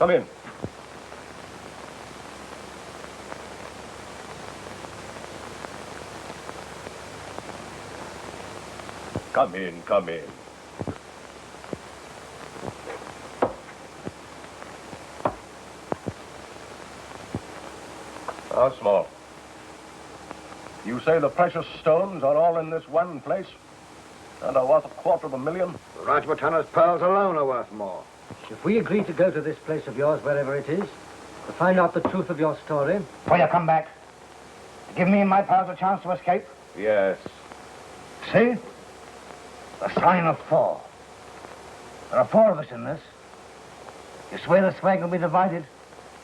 Come in. Come in, come in. How small? You say the precious stones are all in this one place? And are worth $250,000? Rajputana's pearls alone are worth more. If we agree to go to this place of yours, wherever it is, to find out the truth of your story... Will you come back? Give me and my pals a chance to escape? Yes. See? The sign of 4. There are 4 of us in this. You swear the swag will be divided?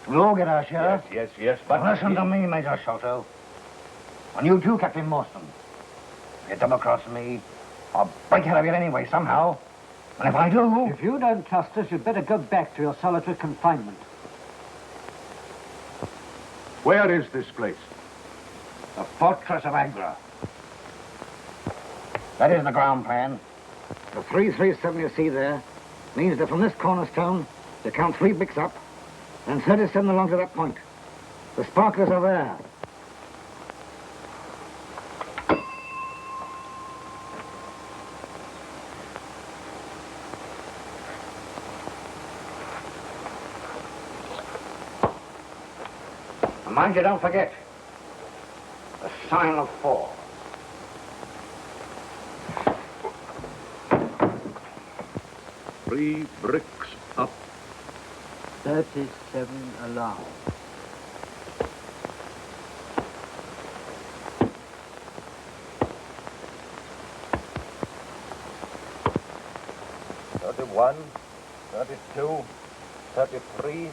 We'll all get our share? Yes, but... Listen to me, Major Sholto. And you too, Captain Morstan. If you double-cross me, I'll break out of it anyway, somehow. And if I do... If you don't trust us, you'd better go back to your solitary confinement. Where is this place? The fortress of Agra. That is the ground plan. The 337 you see there means that from this cornerstone, you count 3 bricks up, and 37 along to that point. The sparklers are there. Mind you don't forget, the sign of 4. Three bricks up. 37 along. $31, $32, $33,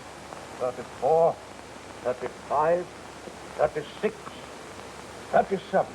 $34, $35, $36, $37.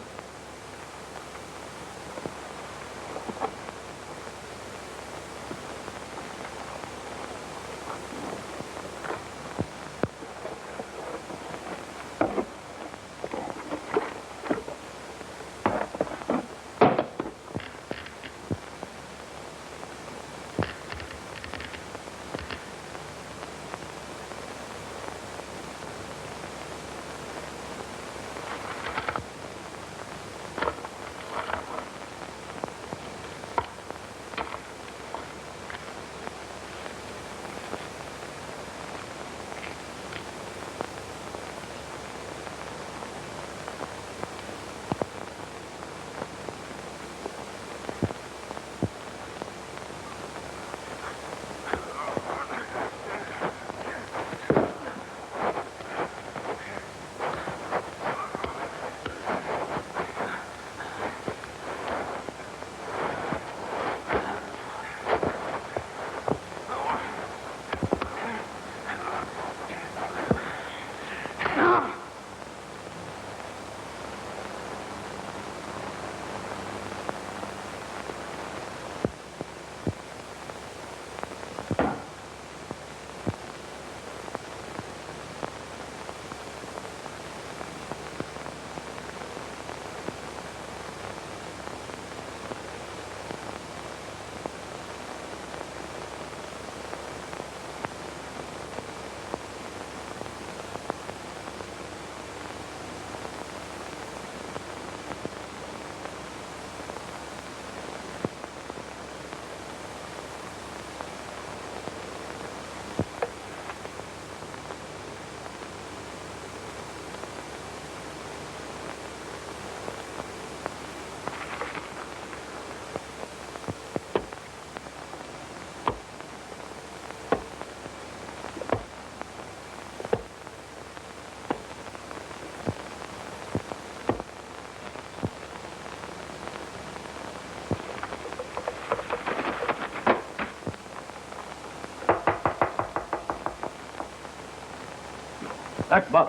Akbar,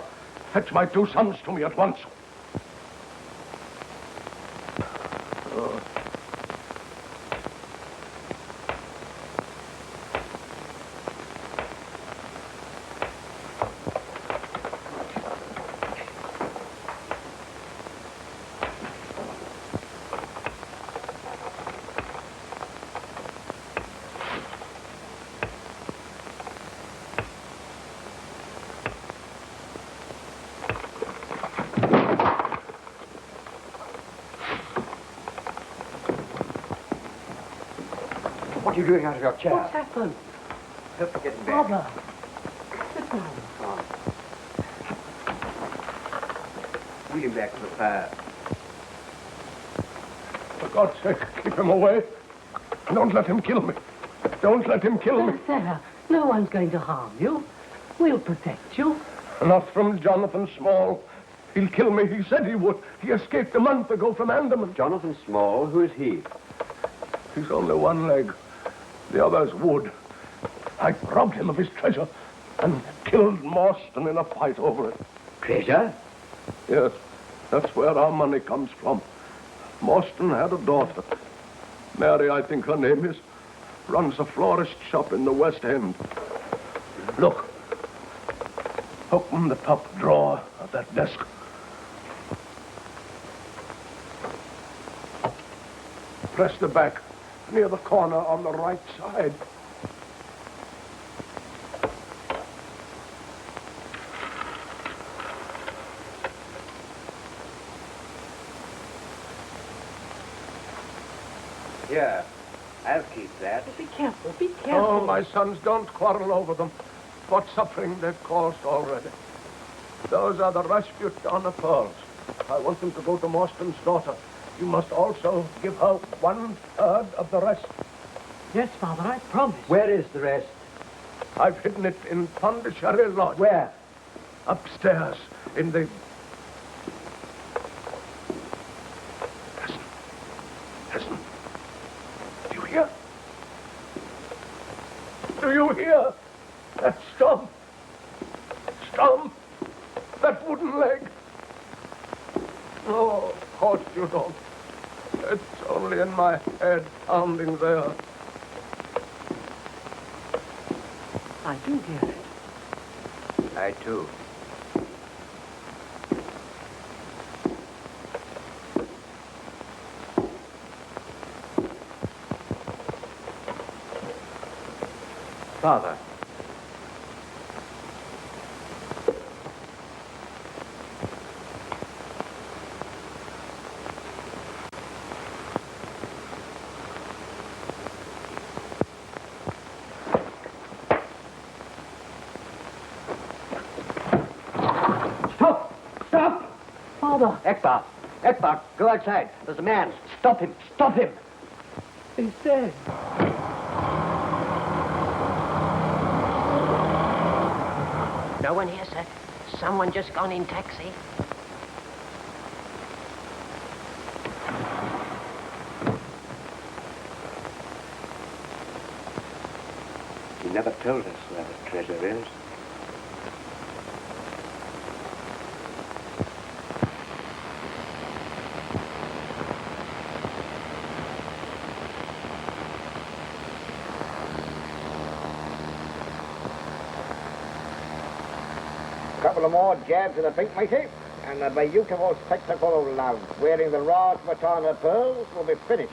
fetch my 2 sons to me at once. What are you doing out of your chair? What's happened? Don't forget it, back. Father. Sit down. Wheel him back to the fire. For God's sake, keep him away. Don't let him kill me. Don't let him kill me. There. No one's going to harm you. We'll protect you. Not from Jonathan Small. He'll kill me. He said he would. He escaped a month ago from Andaman. Jonathan Small, who is he? He's only one leg. The other's wood. I robbed him of his treasure and killed Morstan in a fight over it. Treasure? Yes, that's where our money comes from. Morstan had a daughter. Mary, I think her name is. Runs a florist shop in the West End. Look. Open the top drawer of that desk. Press the back near the corner on the right side. Here, I'll keep that. Be careful. Be careful. Oh, my sons, don't quarrel over them. What suffering they've caused already. Those are the Rasputin pearls. I want them to go to Morstan's daughter. You must also give her 1/3 of the rest. Yes, Father, I promise. Where is the rest? I've hidden it in Pondicherry Lodge. Where? Upstairs, in the... Listen. Listen. Do you hear? Do you hear? That stump. Stump. That wooden leg. Oh, of course you don't. It's only in my head, pounding there. I do hear it. I too. Father. Father, Ekbar, go outside. There's a man. Stop him. Stop him. he's dead. No one here, sir. Someone just gone in taxi. He never told us where the treasure is. Couple of more jabs of the pink, matey, and the beautiful spectacle of love, wearing the Rajputana pearls, will be finished.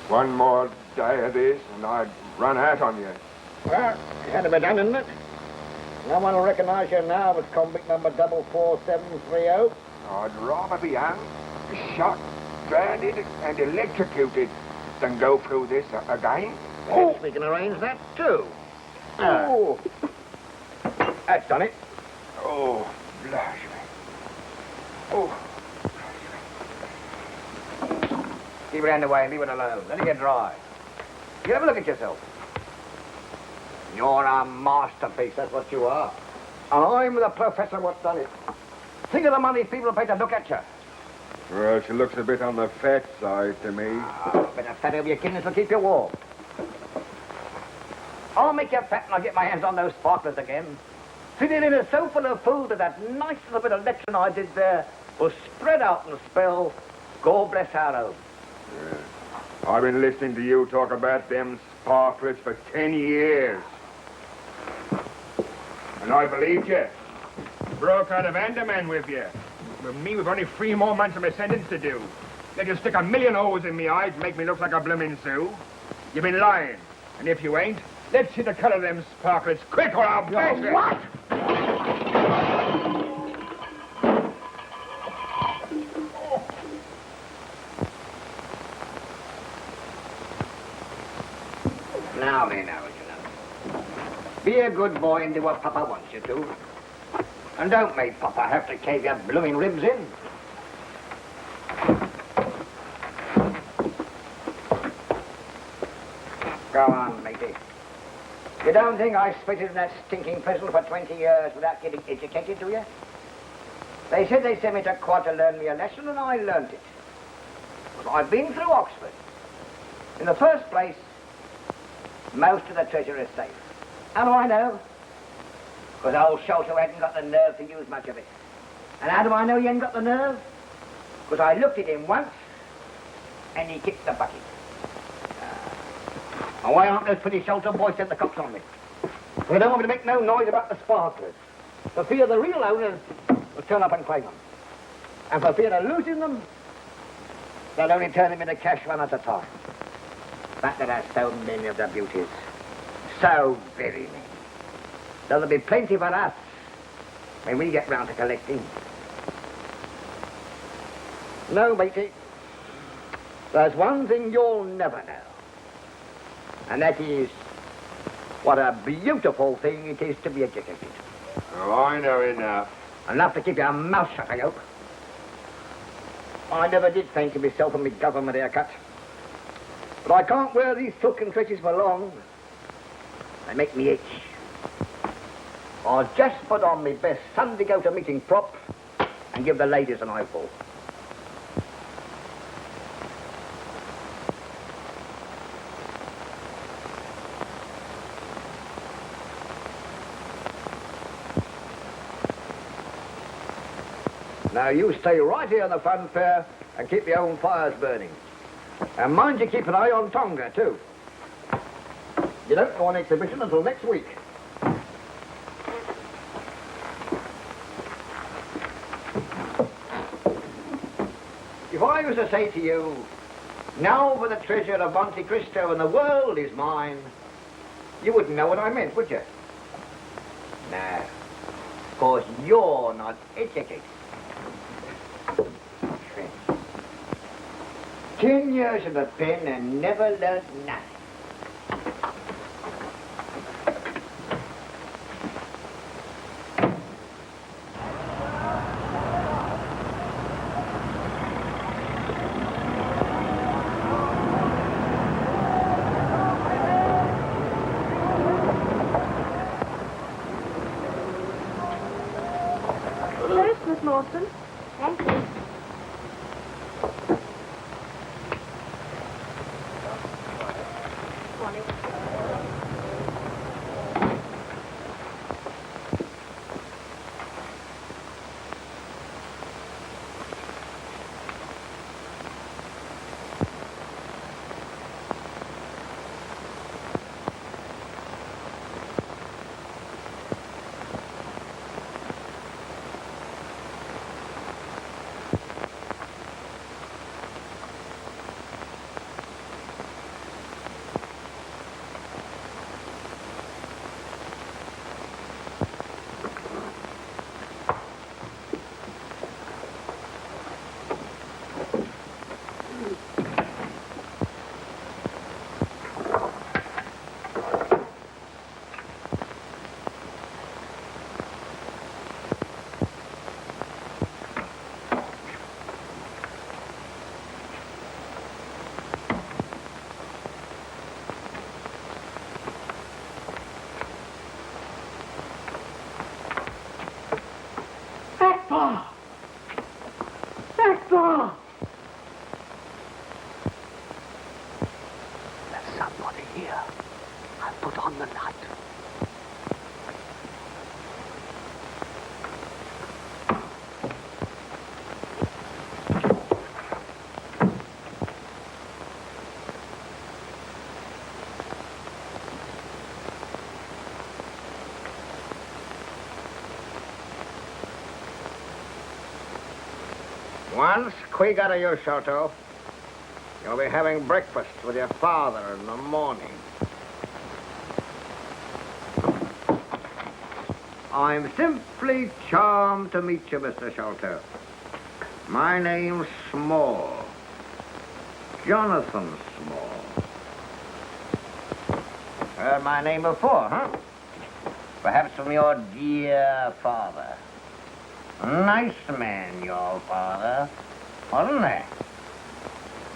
One more day of this, and I'd run out on you. Well, it had to be done, isn't it? No one will recognize you now as convict number 44730. I'd rather be hung, shot, drowned, and electrocuted than go through this again. Oh, we can arrange that too. Oh, that's done it. Oh, blush me. Oh. Keep it out of the way, leave it alone. Let it get dry. You have a look at yourself. You're a masterpiece, that's what you are. I'm the professor what's done it. Think of the money people pay to look at you. Well, she looks a bit on the fat side to me. A bit of fat over your kidneys will keep you warm. I'll make you fat and I'll get my hands on those sparklers again. sitting in a so full of food that that nice little bit of lecturing I did there was spread out and spell, God bless our home. I've been listening to you talk about them sparklers for 10 years. And I believed you. Broke out of Andaman with you. With me, we've only 3 more months of my sentence to do. They just stick a million holes in me eyes and make me look like a bloomin' Sioux. You've been lying. And if you ain't, let's see the color of them sparklers quick or I'll bash you. What? Now, be a good boy and do what Papa wants you to. And don't make Papa have to cave your blooming ribs in. Go on, matey. You don't think I spitted in that stinking prison for 20 years without getting educated, do you? They said they sent me to quad to learn me a lesson, and I learned it. But I've been through Oxford. In the first place, most of the treasure is safe. How do I know? Because old Sholto hadn't got the nerve to use much of it. And how do I know he hadn't got the nerve? Because I looked at him once, and he kicked the bucket. And why aren't those pretty Sholto boys sent the cops on me? They don't want me to make no noise about the sparklers. For fear the real owners will turn up and claim them. And for fear of losing them, they'll only turn them into cash one at a time. But there are so many of the beauties. So very many. There'll be plenty for us when we get round to collecting. No, matey. There's one thing you'll never know. And that is what a beautiful thing it is to be educated. Oh, I know enough. Enough to keep your mouth shut, I hope. I never did fancy myself in my government haircut. But I can't wear these silken tresses for long. They make me itch. I'll just put on my best Sunday go-to-meeting prop and give the ladies an eyeful. Now you stay right here in the fun fair and keep your own fires burning. And mind you keep an eye on Tonga, too. You don't go on exhibition until next week. If I was to say to you, now for the treasure of Monte Cristo and the world is mine, you wouldn't know what I meant, would you? No. Of course, you're not educated. 10 years in the pen and never learned nothing. First, Miss Lawson. Thank you. Once Quig out of your Sholto, you'll be having breakfast with your father in the morning. I'm simply charmed to meet you, Mr. Sholto. My name's Small. Jonathan Small. Heard my name before, huh? Perhaps from your dear father. Nice man, your father, wasn't he?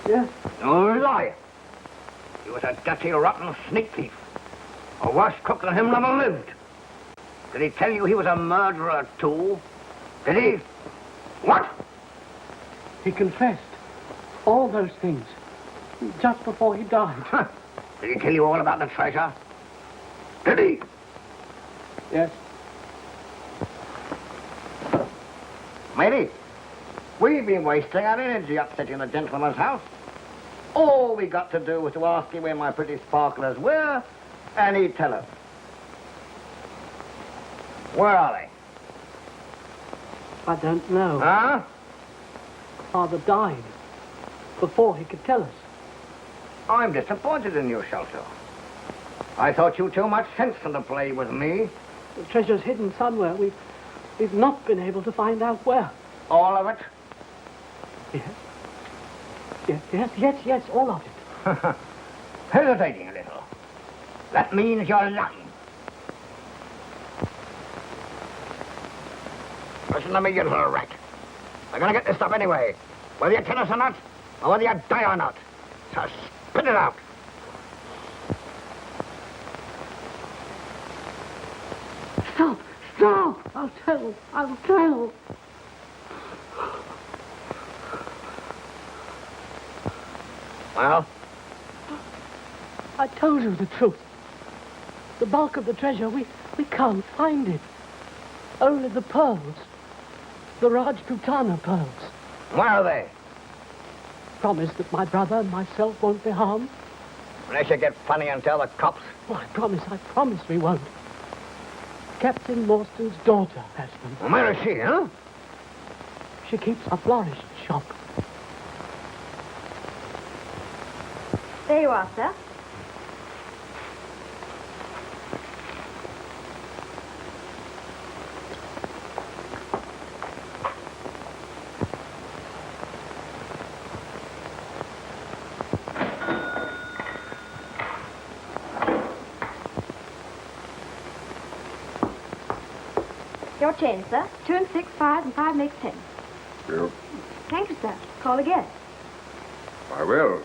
Yes. No lie. He was a dirty, rotten sneak thief. A worse cook than him never lived. Did he tell you he was a murderer, too? Did he? What? He confessed all those things just before he died. Did he tell you all about the treasure? Did he? Yes. Matey, we've been wasting our energy upsetting the gentleman's house. All we got to do was to ask him where my pretty sparklers were, and he'd tell us. Where are they? I don't know. Huh? Father died before he could tell us. I'm disappointed in you, Sholto. I thought you too much sense to play with me. The treasure's hidden somewhere. We've not been able to find out where. All of it? Yes, all of it. Hesitating a little. That means you're lying. Listen to me, you little rat. We're gonna get this stuff anyway. Whether you tell us or not, or whether you die or not. So spit it out. Stop! I'll tell. Well? I told you the truth. The bulk of the treasure, we can't find it. Only the pearls. The Rajputana pearls. Where are they? Promise that my brother and myself won't be harmed. Unless you get funny and tell the cops. Oh, I promise we won't. Captain Morstan's daughter has them. Well, where is she, huh? She keeps a florist shop. There you are, sir. Your change, sir. 2 and 6, 5, and 5 makes 10. Yeah, Thank you, sir. Call again. I will.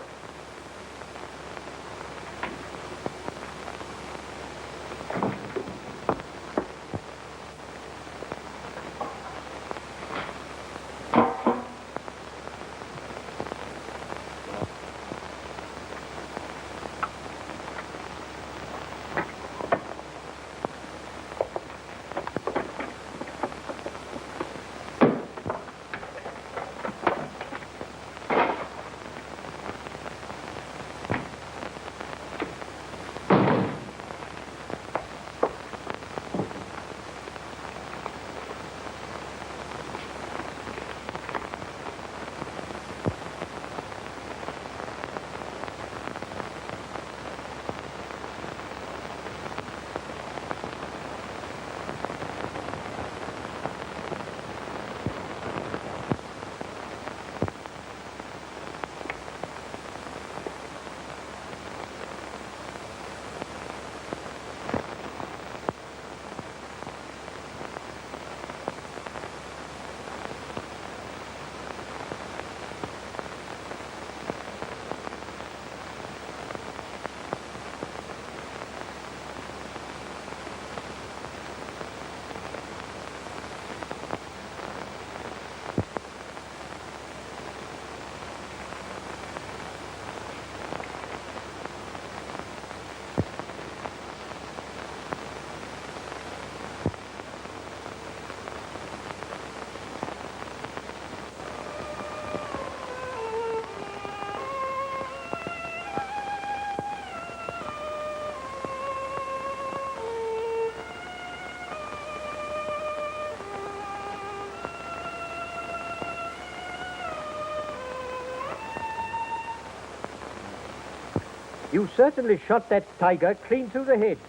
You certainly shot that tiger clean through the head.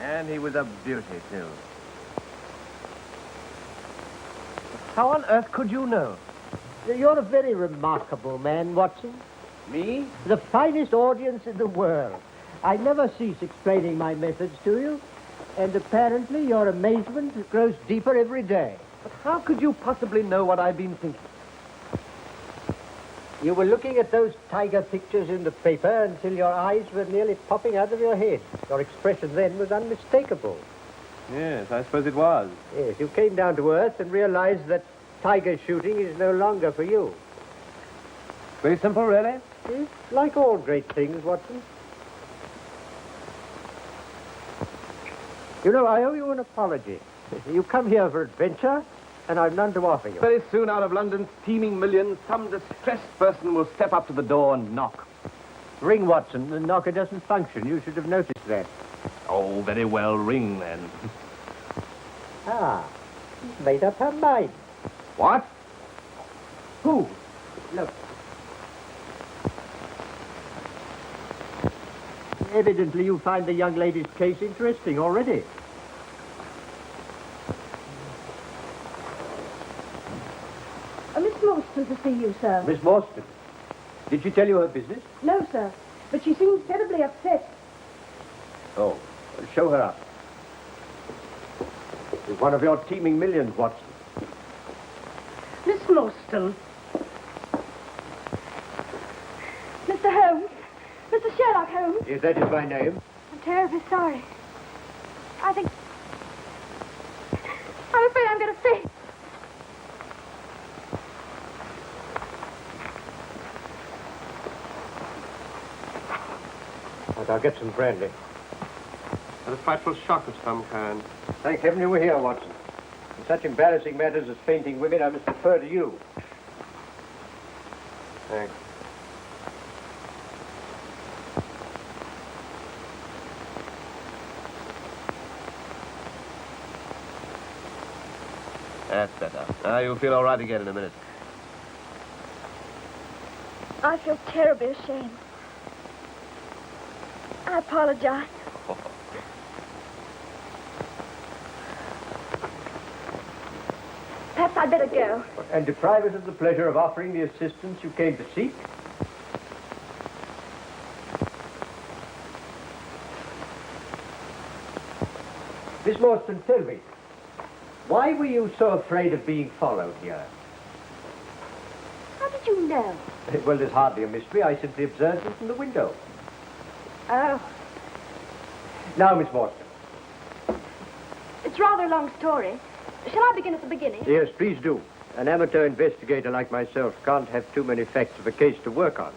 And he was a beauty, too. How on earth could you know? You're a very remarkable man, Watson. Me? The finest audience in the world. I never cease explaining my methods to you, and apparently your amazement grows deeper every day. But how could you possibly know what I've been thinking? You were looking at those tiger pictures in the paper until your eyes were nearly popping out of your head. Your expression then was unmistakable. Yes, I suppose it was. Yes, you came down to earth and realized that tiger shooting is no longer for you. Very simple, really? It's like all great things, Watson. You know, I owe you an apology. You come here for adventure, and I've none to offer you. Very soon, out of London's teeming millions, some distressed person will step up to the door and knock. Ring, Watson. The knocker doesn't function. You should have noticed that. Oh, very well, ring then. Ah, she's made up her mind. What? Who? Look. Evidently you find the young lady's case interesting already. Miss Morstan to see you, sir. Miss Morstan. Did she tell you her business? No, sir. But she seems terribly upset. Oh, well, show her up. She's one of your teeming millions, Watson. Miss Morstan. Mr. Holmes. Mr. Sherlock Holmes. Yes, that is my name. I'm terribly sorry. I'm afraid I'm going to faint. But I'll get some brandy. A frightful shock of some kind. Thank heaven you were here, Watson. In such embarrassing matters as fainting women, I must defer to you. Thanks. That's better. Now you'll feel all right again in a minute. I feel terribly ashamed. I apologize. Perhaps I'd better go. And deprive us of the pleasure of offering the assistance you came to seek? Miss Morstan, tell me, why were you so afraid of being followed here? How did you know? Well, there's hardly a mystery. I simply observed it from the window. Oh, Now, Miss Morstan. it's rather a long story. Shall I begin at the beginning? Yes, please do. An amateur investigator like myself can't have too many facts of a case to work on.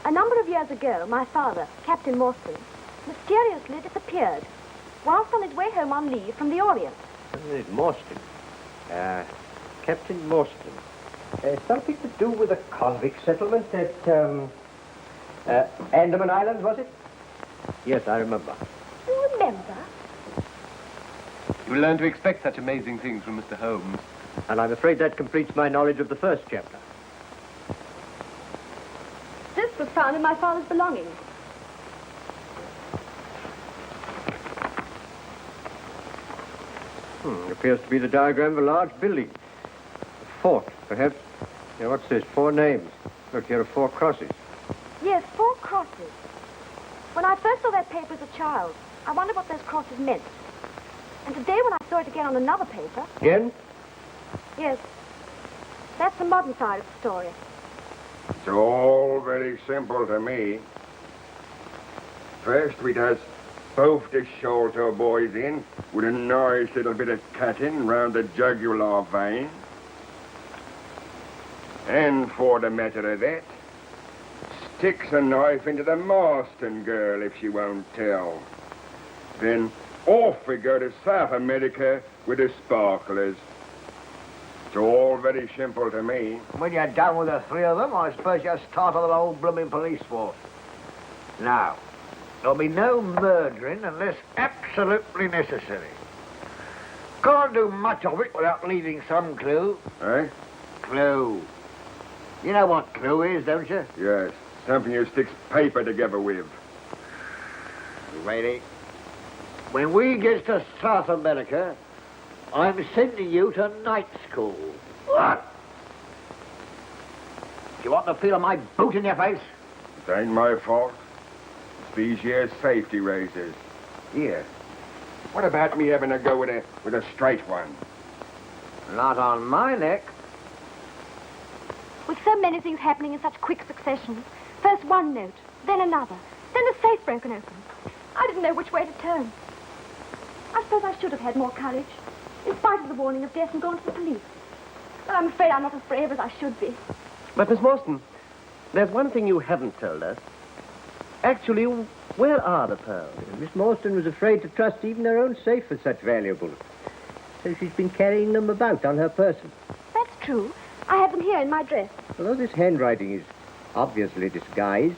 A number of years ago, my father, Captain Morstan, mysteriously disappeared whilst on his way home on leave from the Orient. Morstan. Captain Morstan. Something to do with a convict settlement at, Andaman Islands, was it? Yes, I remember. You remember? You will learn to expect such amazing things from Mr. Holmes. And I'm afraid that completes my knowledge of the first chapter. This was found in my father's belongings. Appears to be the diagram of a large building. A fort, perhaps. Yeah, what's this? 4 names. Look, here are 4 crosses. Yes, 4 crosses. When I first saw that paper as a child, I wondered what those crosses meant. And today when I saw it again on another paper... Again? Yes. That's the modern side of the story. It's all very simple to me. First, we does both the Sholto boys in with a nice little bit of cutting round the jugular vein. And for the matter of that, sticks a knife into the Marston girl if she won't tell. Then off we go to South America with the sparklers. It's all very simple to me. When you're done with the 3 of them, I suppose you start on the whole blooming police force. Now, there'll be no murdering unless absolutely necessary. Can't do much of it without leaving some clue. Eh? Clue. You know what clue is, don't you? Yes. Something you sticks paper together with. Lady, when we get to South America, I'm sending you to night school. What? Do you want the feel of my boot in your face? It ain't my fault. It's these year's safety razors. Here. What about me having a go with a straight one? Not on my neck. With so many things happening in such quick succession, first one note, then another, then the safe broken open, I didn't know which way to turn. I suppose I should have had more courage, in spite of the warning of death, and gone to the police. But I'm afraid I'm not as brave as I should be. But, Miss Morstan, there's one thing you haven't told us. Actually, where are the pearls? Miss Morstan was afraid to trust even her own safe with such valuables. So she's been carrying them about on her person. That's true. I have them here in my dress. Although this handwriting is obviously disguised,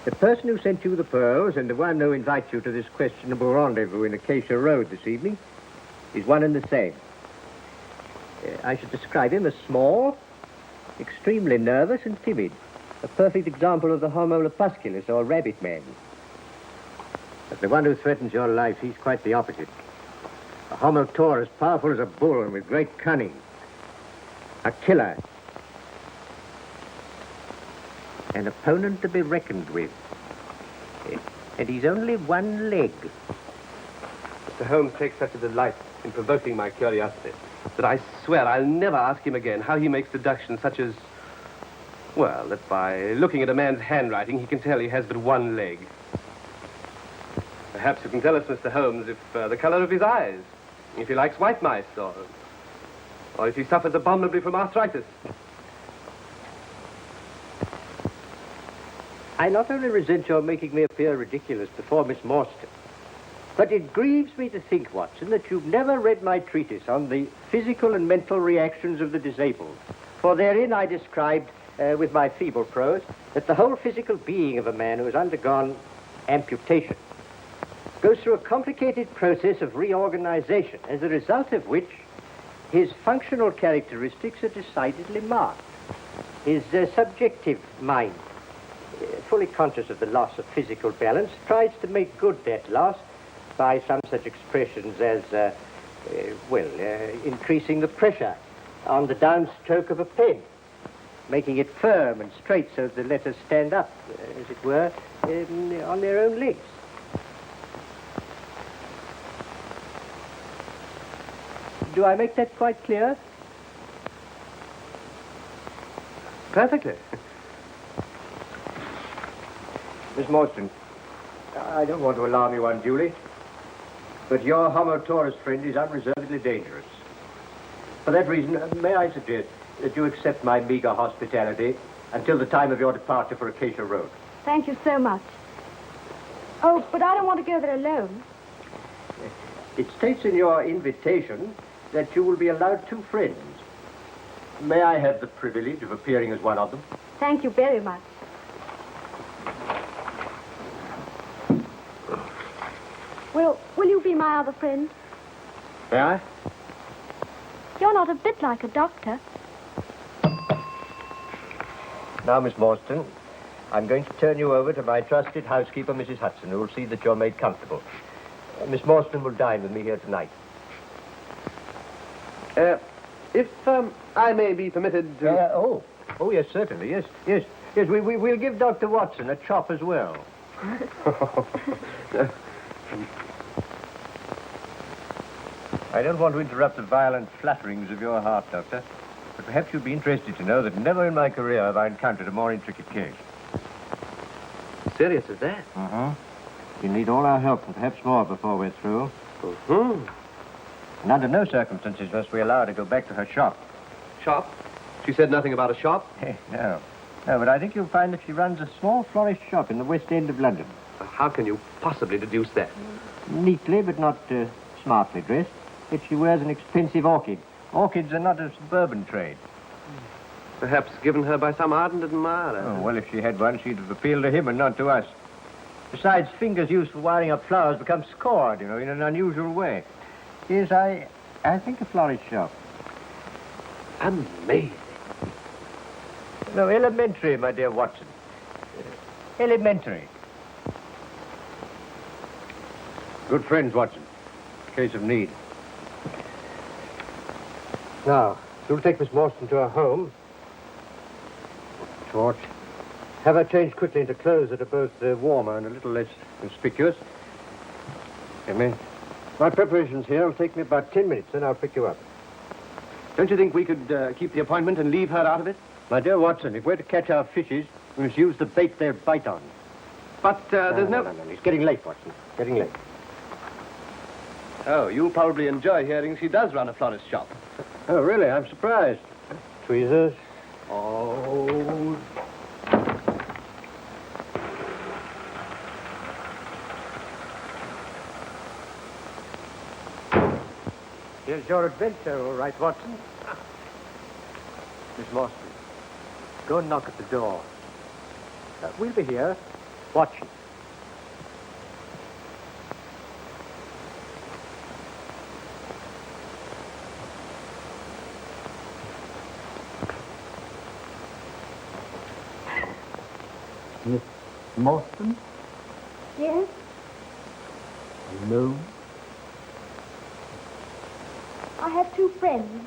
the person who sent you the pearls and the one who invites you to this questionable rendezvous in Acacia Road this evening is one and the same. I should describe him as small, extremely nervous and timid. A perfect example of the Homo lepusculus, or rabbit man. But the one who threatens your life, he's quite the opposite. A Homo taurus, powerful as a bull and with great cunning. A killer. An opponent to be reckoned with. And he's only one leg. Mr. Holmes takes such a delight in provoking my curiosity that I swear I'll never ask him again how he makes deductions such as, well, that by looking at a man's handwriting, he can tell he has but one leg. Perhaps you can tell us, Mr. Holmes, if the color of his eyes, if he likes white mice, or if he suffers abominably from arthritis. I not only resent your making me appear ridiculous before Miss Morstan, but it grieves me to think, Watson, that you've never read my treatise on the physical and mental reactions of the disabled. For therein I described, with my feeble prose, that the whole physical being of a man who has undergone amputation goes through a complicated process of reorganization, as a result of which his functional characteristics are decidedly marked. His subjective mind, fully conscious of the loss of physical balance, tries to make good that loss by some such expressions as, increasing the pressure on the downstroke of a pen, making it firm and straight so that the letters stand up, as it were, on their own legs. Do I make that quite clear? Perfectly. Miss Morstan, I don't want to alarm you unduly, but your Homo taurus friend is unreservedly dangerous. For that reason, may I suggest that you accept my meager hospitality until the time of your departure for Acacia Road? Thank you so much. Oh, but I don't want to go there alone. It states in your invitation that you will be allowed 2 friends. May I have the privilege of appearing as one of them? Thank you very much. Well, will you be my other friend? May I? You're not a bit like a doctor. Now, Miss Morstan, I'm going to turn you over to my trusted housekeeper, Mrs. Hudson, who will see that you're made comfortable. Miss Morstan will dine with me here tonight. If I may be permitted to... Oh, yes, certainly, yes. We'll give Dr. Watson a chop as well. I don't want to interrupt the violent flutterings of your heart, Doctor, but perhaps you'd be interested to know that never in my career have I encountered a more intricate case. Serious as that? You need all our help, and perhaps more before we're through. And under no circumstances must we allow her to go back to her shop. Shop? She said nothing about a shop? No, but I think you'll find that she runs a small florist shop in the West End of London. How can you possibly deduce that? Neatly, but not smartly dressed. Yet she wears an expensive orchid. Orchids are not a suburban trade. Perhaps given her by some ardent admirer. Oh, well, if she had one, she'd have appealed to him and not to us. Besides, fingers used for wiring up flowers become scored, in an unusual way. Yes, I think a florist shop. Amazing. No, elementary, my dear Watson. Elementary. Good friends, Watson. Case of need. Now, you'll take Miss Morstan to her home. Torch. Have her changed quickly into clothes that are both warmer and a little less conspicuous. Come in. My preparations here will take me about 10 minutes, then I'll pick you up. Don't you think we could keep the appointment and leave her out of it? My dear Watson, if we're to catch our fishes, we must use the bait they'll bite on. But there's no... No. It's getting late, Watson. Getting late. Oh, you'll probably enjoy hearing she does run a florist shop. Oh, really? I'm surprised. Tweezers. Oh... Here's your adventure, all right, Watson. Miss Morstan, go and knock at the door. We'll be here, watching. Miss Morstan? Yes? Alone? I have two friends.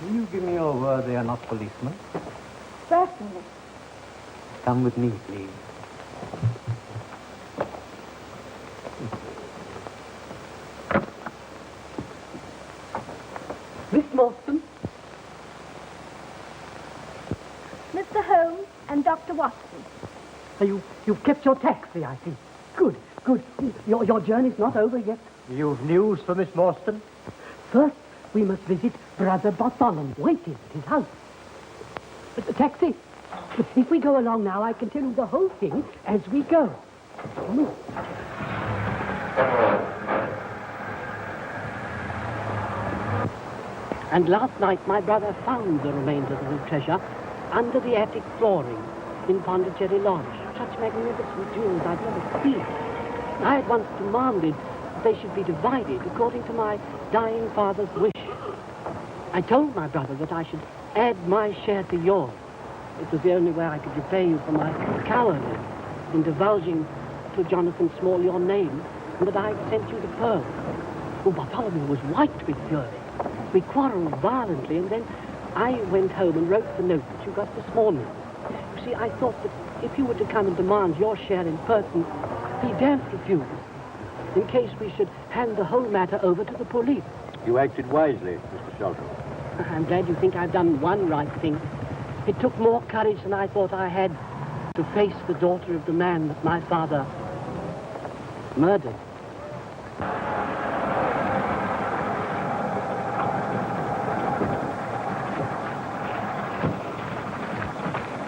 Will you give me your word they are not policemen? Certainly. Come with me, please. Miss Morstan? Mr. Holmes and Dr. Watson. You've kept your taxi, I see. Good, good. Your journey's not over yet. You've news for Miss Morstan? First, we must visit Brother Bartholomew, waiting at his house. The taxi. If we go along now, I can tell you the whole thing as we go. Come on. And last night, my brother found the remains of the treasure under the attic flooring in Pondicherry Lodge. Such magnificent jewels I've never seen. I at once demanded that they should be divided according to my dying father's wish. I told my brother that I should add my share to yours. It was the only way I could repay you for my cowardice in divulging to Jonathan Small your name and that I had sent you the pearl. Oh, Bartholomew was white with fury. We quarreled violently, and then I went home and wrote the note that you got this morning. You see, I thought that if you were to come and demand your share in person, he daren't refuse, in case we should hand the whole matter over to the police. You acted wisely, Mr. Shelton. I'm glad you think I've done one right thing. It took more courage than I thought I had to face the daughter of the man that my father murdered.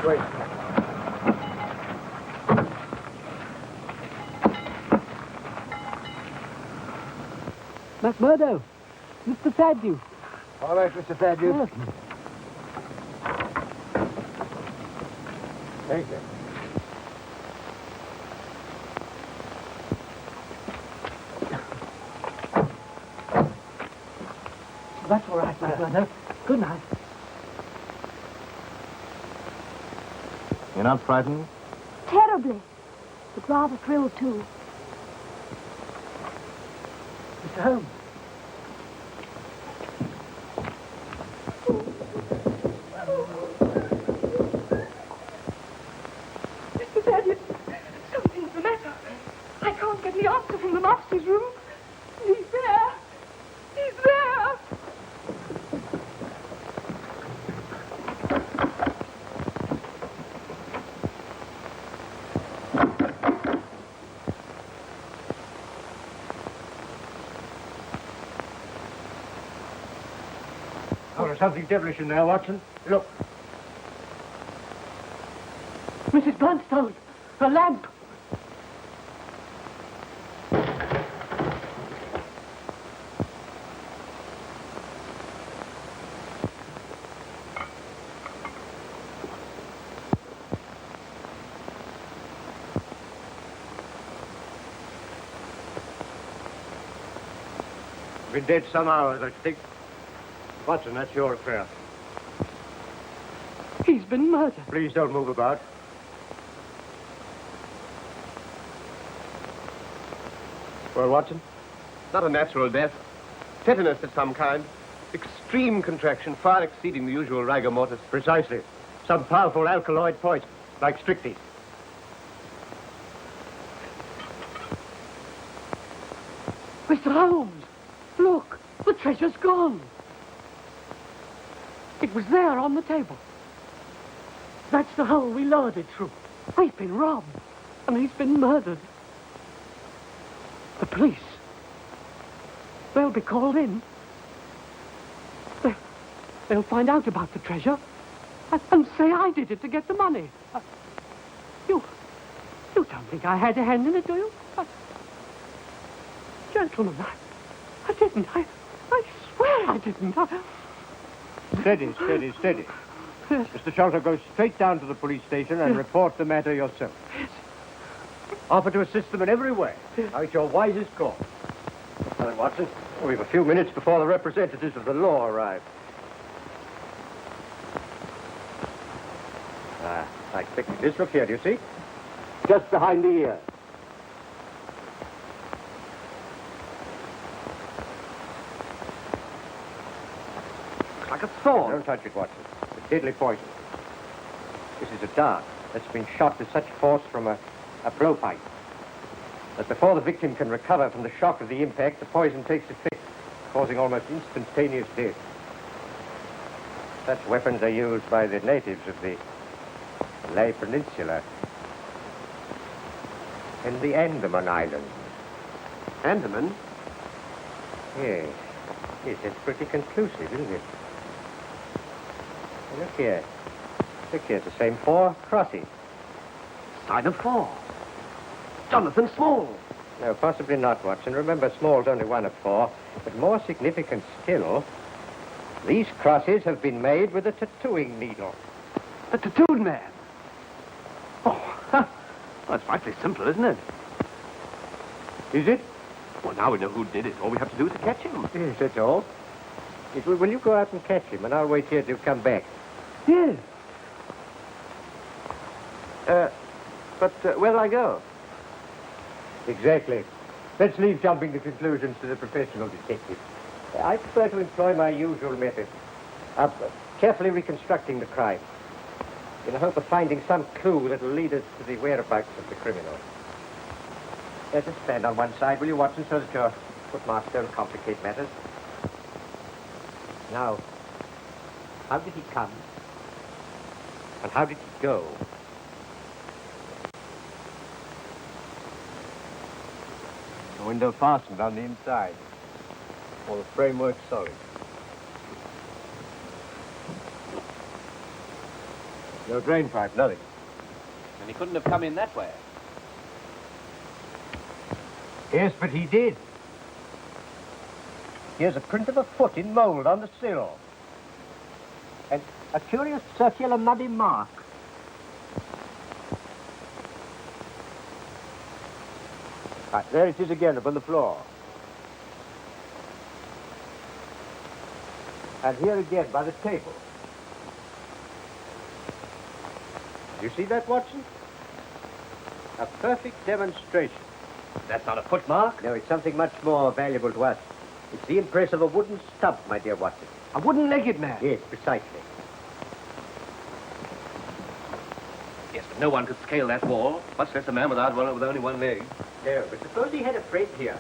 Wait. McMurdo, Mr. Thaddeus. All right, Mr. Thaddeus. Yes. Thank you. That's all right, McMurdo. Good night. You're not frightened? Terribly. But rather thrilled, too. Mr. Holmes. Mr. Thaddeus, something's the matter. I can't get the answer from the master's room. He's there. He's there. Oh, there's something devilish in there, Watson. Look. Mrs. Bluntstone, a lamp. Been dead some hours, I think. Watson, that's your affair. He's been murdered. Please don't move about. Well, Watson? Not a natural death. Tetanus of some kind. Extreme contraction, far exceeding the usual rigor mortis. Precisely. Some powerful alkaloid poison, like strychnine. Mr. Holmes, look, the treasure's gone. It was there on the table. That's the hole we lowered it through. We've been robbed, and he's been murdered. The police. They'll be called in. They'll find out about the treasure and say I did it to get the money. You don't think I had a hand in it, do you? Gentlemen, I didn't. I swear I didn't. Steady, steady, steady. Yes. Mr. Sholto, go straight down to the police station and report the matter yourself. Yes. Offer to assist them in every way. Now, it's your wisest call. Well, Watson, we have a few minutes before the representatives of the law arrive. I expected this. Look here, do you see? Just behind the ear. Like a thorn. Don't touch it, Watson. It's deadly poison. This is a dart that's been shot with such force from a blowpipe that before the victim can recover from the shock of the impact, the poison takes effect, causing almost instantaneous death. Such weapons are used by the natives of the Malay Peninsula and the Andaman Islands. Andaman? Yes. Yes, that's pretty conclusive, isn't it? Look here. Look here, it's the same 4 crosses. Sign of 4. Jonathan Small. No, possibly not, Watson. Remember, Small's only one of 4. But more significant still, these crosses have been made with a tattooing needle. The tattooed man. Oh, well, it's frightfully simple, isn't it? Is it? Well, now we know who did it. All we have to do is to catch him. Yes, that's all. Yes, well, will you go out and catch him, and I'll wait here till you come back? Yes. But where'll I go? Exactly. Let's leave jumping to conclusions to the professional detective. I prefer to employ my usual method of carefully reconstructing the crime in the hope of finding some clue that will lead us to the whereabouts of the criminal. Just stand on one side, will you, Watson, so that your footmarks don't complicate matters. Now, how did he come? And how did he go? The window fastened on the inside. All the framework solid. No drain pipe, nothing. And he couldn't have come in that way. Yes, but he did. Here's a print of a foot in mold on the sill. And a curious circular muddy mark. Right, there it is again upon the floor. And here again by the table. You see that, Watson? A perfect demonstration. That's not a footmark. No, it's something much more valuable to us. It's the impress of a wooden stump, my dear Watson. A wooden-legged man. Yes, precisely. Yes, but no one could scale that wall, much less a man with only one leg. No, but suppose he had a friend here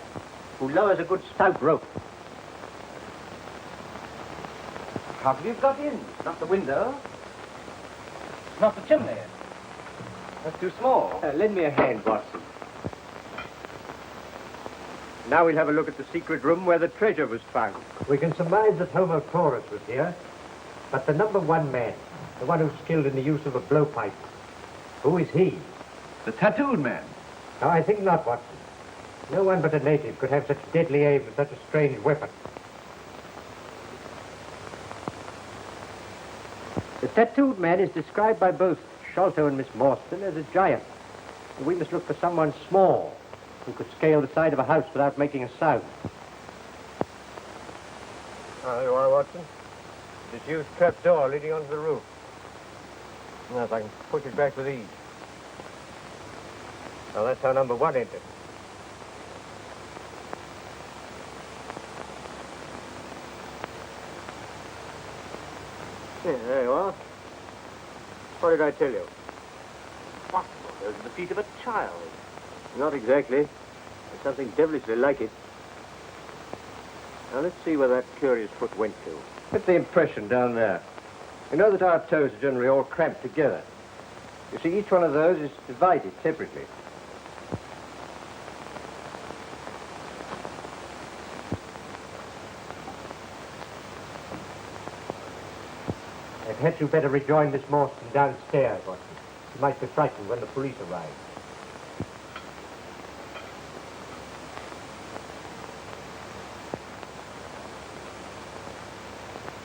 who lowers a good stout rope. How could he have got in? Not the window. Not the chimney. That's too small. Lend me a hand, Watson. Now we'll have a look at the secret room where the treasure was found. We can surmise that Homo Taurus was here, but the number 1 man, the one who's skilled in the use of a blowpipe, who is he? The tattooed man. No, I think not, Watson. No one but a native could have such deadly aim with such a strange weapon. The tattooed man is described by both Sholto and Miss Morstan as a giant. We must look for someone small who could scale the side of a house without making a sound. There you are, Watson. This huge trap door leading onto the roof. Now, if I can push it back with ease. Well, that's how number 1 entered. Yeah, there you are. What did I tell you? What? Those are the feet of a child. Not exactly. There's something devilishly like it. Now, let's see where that curious foot went to. Get the impression down there. You know that our toes are generally all cramped together. You see, each one of those is divided separately. Perhaps you'd better rejoin Miss Morstan downstairs, Watson. She might be frightened when the police arrive.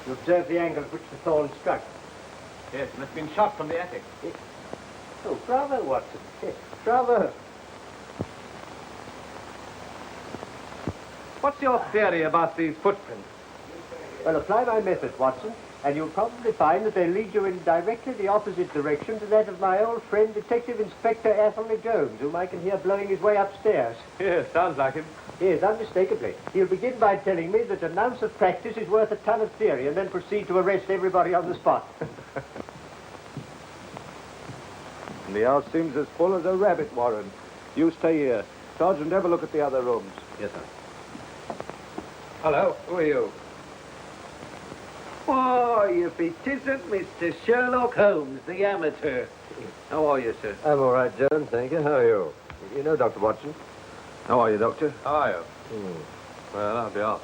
You observe the angle at which the thorn struck? Yes, it must have been shot from the attic. Oh, bravo, Watson. Yes, bravo. What's your theory about these footprints? Well, apply my method, Watson, and you'll probably find that they lead you in directly the opposite direction to that of my old friend, Detective Inspector Athelney Jones, whom I can hear blowing his way upstairs. Yes, sounds like him. Yes, unmistakably. He'll begin by telling me that an ounce of practice is worth a ton of theory, and then proceed to arrest everybody on the spot. The house seems as full as a rabbit warren. You stay here. Sergeant, have a look at the other rooms. Yes, sir. Hello, who are you? Oh, if it isn't Mr. Sherlock Holmes, the amateur. How are you, sir? I'm all right, Jones, thank you. How are you? You know Dr. Watson? How are you, Doctor? How are you? Well, I'll be off.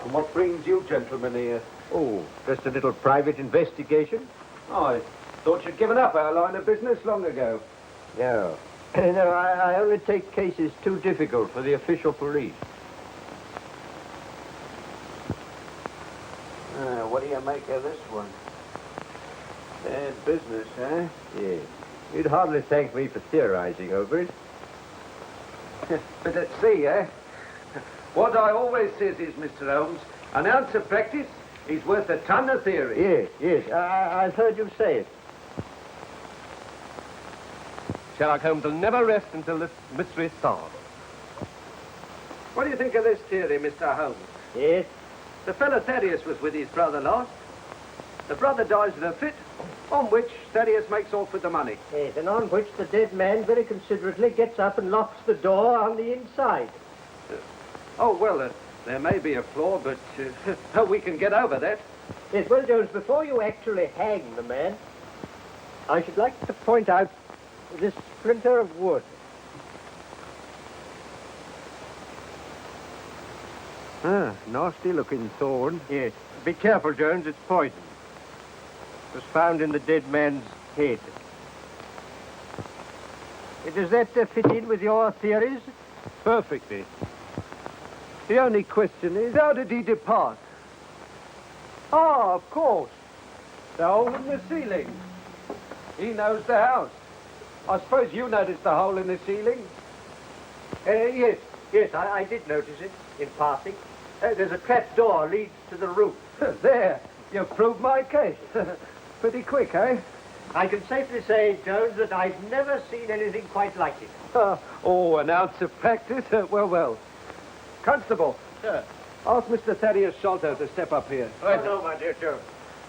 And what brings you gentlemen here? Oh, just a little private investigation? Oh, I thought you'd given up our line of business long ago. No. No, I only take cases too difficult for the official police. What do you make of this one? Bad business, huh? Yes. You'd hardly thank me for theorizing over it. But let's see, eh? What I always says is, Mr. Holmes, an ounce of practice is worth a ton of theory. Yes. I've heard you say it. Sherlock Holmes will never rest until this mystery is solved. What do you think of this theory, Mr. Holmes? Yes? The fellow Thaddeus was with his brother last. The brother dies in a fit, on which Thaddeus makes off with the money. Yes, and on which the dead man very considerately gets up and locks the door on the inside. There may be a flaw, but we can get over that. Yes, well, Jones, before you actually hang the man, I should like to point out this splinter of wood. Nasty-looking thorn. Yes. Be careful, Jones, it's poison. It was found in the dead man's head. Does that fit in with your theories? Perfectly. The only question is, how did he depart? Ah, of course. The hole in the ceiling. He knows the house. I suppose you noticed the hole in the ceiling? Yes, I did notice it in passing. There's a trap door leads to the roof. There, you've proved my case. Pretty quick, eh? I can safely say, Jones, that I've never seen anything quite like it. An ounce of practice? Well. Constable. Sir. Ask Mr. Thaddeus Sholto to step up here. Right. No, my dear Jones.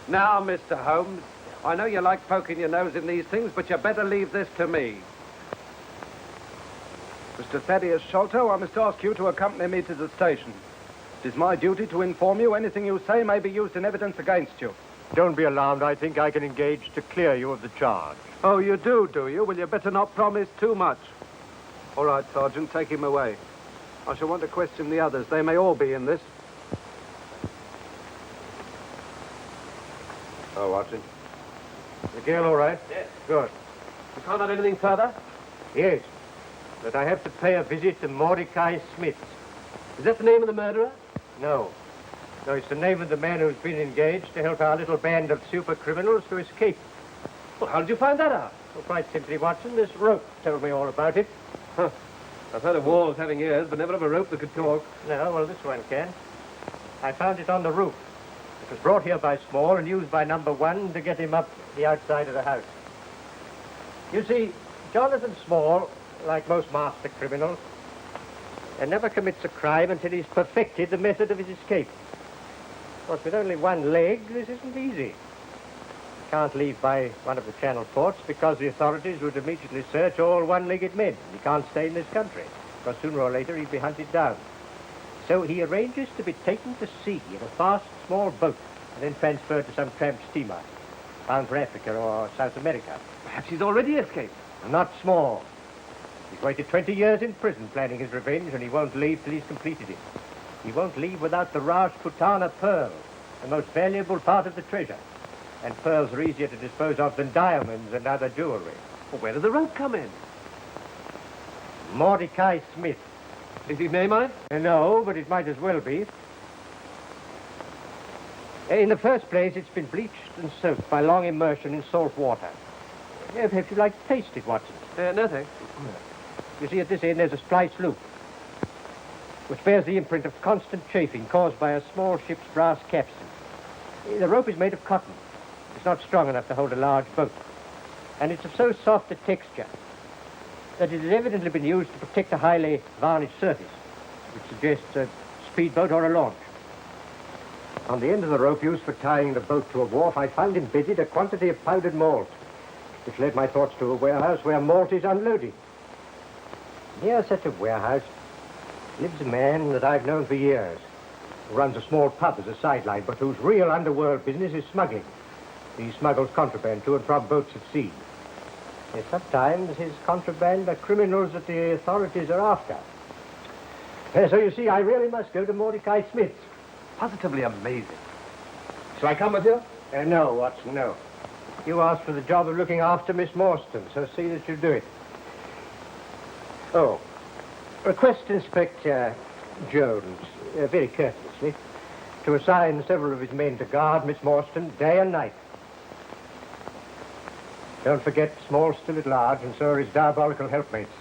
Now, Mr. Holmes, I know you like poking your nose in these things, but you better leave this to me. Mr. Thaddeus Sholto, I must ask you to accompany me to the station. It is my duty to inform you anything you say may be used in evidence against you. Don't be alarmed. I think I can engage to clear you of the charge. Oh, you do you? Well, you better not promise too much. All right, Sergeant, take him away. I shall want to question the others. They may all be in this. Oh, Watson. The girl all right? Yes. Good. You can't add anything further? Yes. But I have to pay a visit to Mordecai Smith. Is that the name of the murderer? No. No, it's the name of the man who's been engaged to help our little band of super criminals to escape. Well, how did you find that out? Well, quite simply, Watson, this rope told me all about it. Huh. I've heard of walls having ears, but never of a rope that could talk. No, well, this one can. I found it on the roof. It was brought here by Small and used by number 1 to get him up the outside of the house. You see, Jonathan Small, like most master criminals, never commits a crime until he's perfected the method of his escape. course, with only one leg, this isn't easy. Can't leave by one of the Channel ports because the authorities would immediately search all one-legged men. He can't stay in this country, because sooner or later he'd be hunted down. So he arranges to be taken to sea in a fast, small boat and then transferred to some tramp steamer, bound for Africa or South America. Perhaps he's already escaped. Not small. He's waited 20 years in prison planning his revenge, and he won't leave till he's completed it. He won't leave without the Rajputana pearl, the most valuable part of the treasure. And pearls are easier to dispose of than diamonds and other jewelry. Well, where does the rope come in? Mordecai Smith. Is his name on it? No, but it might as well be. In the first place, it's been bleached and soaked by long immersion in salt water. Perhaps you'd like to taste it, Watson. No, thanks. You see, at this end, there's a splice loop, which bears the imprint of constant chafing caused by a small ship's brass capstan. The rope is made of cotton. It's not strong enough to hold a large boat. And it's of so soft a texture that it has evidently been used to protect a highly varnished surface, which suggests a speedboat or a launch. On the end of the rope used for tying the boat to a wharf, I found embedded a quantity of powdered malt, which led my thoughts to a warehouse where malt is unloaded. Near such a warehouse lives a man that I've known for years, who runs a small pub as a sideline, but whose real underworld business is smuggling. He smuggles contraband to and from boats at sea. Yes, sometimes his contraband are criminals that the authorities are after. So you see, I really must go to Mordecai Smith's. Positively amazing. Shall I come with you? No, Watson, no. You asked for the job of looking after Miss Morstan, so see that you do it. Oh, request Inspector Jones, very courteously, to assign several of his men to guard Miss Morstan day and night. Don't forget, Small's still at large, and so are his diabolical helpmates.